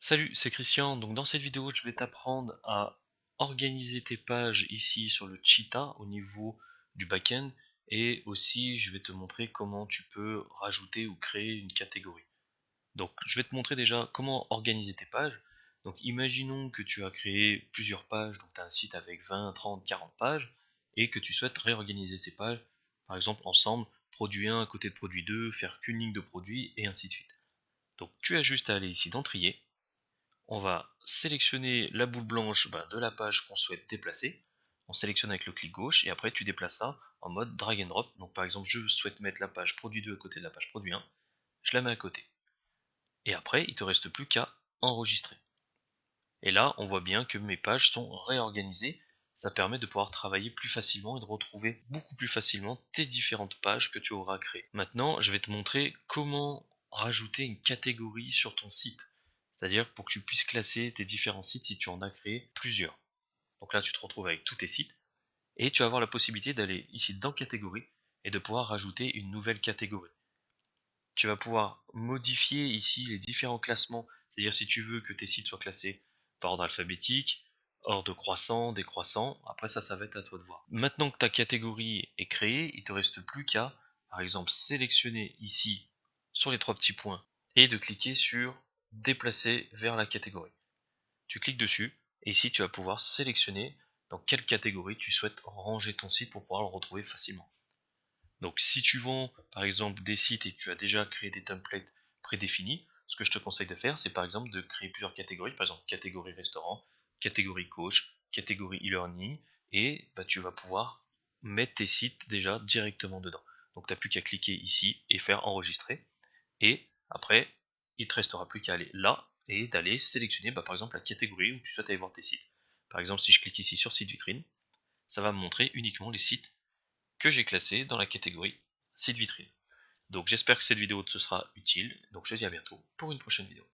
Salut, c'est Christian. Donc dans cette vidéo, je vais t'apprendre à organiser tes pages ici sur le Cheetah au niveau du backend et aussi je vais te montrer comment tu peux rajouter ou créer une catégorie. Donc je vais te montrer déjà comment organiser tes pages. Donc imaginons que tu as créé plusieurs pages, donc tu as un site avec 20, 30, 40 pages et que tu souhaites réorganiser ces pages, par exemple ensemble, produit 1 à côté de produit 2, faire qu'une ligne de produit et ainsi de suite. Donc tu as juste à aller ici dans Trier. On va sélectionner la boule blanche de la page qu'on souhaite déplacer. On sélectionne avec le clic gauche et après tu déplaces ça en mode drag and drop. Donc par exemple je souhaite mettre la page produit 2 à côté de la page produit 1, je la mets à côté. Et après il te reste plus qu'à enregistrer. Et là on voit bien que mes pages sont réorganisées. Ça permet de pouvoir travailler plus facilement et de retrouver beaucoup plus facilement tes différentes pages que tu auras créées. Maintenant je vais te montrer comment rajouter une catégorie sur ton site. C'est-à-dire pour que tu puisses classer tes différents sites si tu en as créé plusieurs. Donc là, tu te retrouves avec tous tes sites et tu vas avoir la possibilité d'aller ici dans catégorie et de pouvoir rajouter une nouvelle catégorie. Tu vas pouvoir modifier ici les différents classements, c'est-à-dire si tu veux que tes sites soient classés par ordre alphabétique, ordre croissant, décroissant, après ça va être à toi de voir. Maintenant que ta catégorie est créée, il ne te reste plus qu'à, par exemple, sélectionner ici sur les trois petits points et de cliquer sur déplacer vers la catégorie. Tu cliques dessus et ici tu vas pouvoir sélectionner dans quelle catégorie tu souhaites ranger ton site pour pouvoir le retrouver facilement. Donc si tu vends par exemple des sites et que tu as déjà créé des templates prédéfinis, ce que je te conseille de faire c'est par exemple de créer plusieurs catégories, par exemple catégorie restaurant, catégorie coach, catégorie e-learning et tu vas pouvoir mettre tes sites déjà directement dedans. Donc tu n'as plus qu'à cliquer ici et faire enregistrer et après il ne te restera plus qu'à aller là et d'aller sélectionner par exemple la catégorie où tu souhaites aller voir tes sites. Par exemple si je clique ici sur site vitrine, ça va me montrer uniquement les sites que j'ai classés dans la catégorie site vitrine. Donc j'espère que cette vidéo te sera utile, donc je te dis à bientôt pour une prochaine vidéo.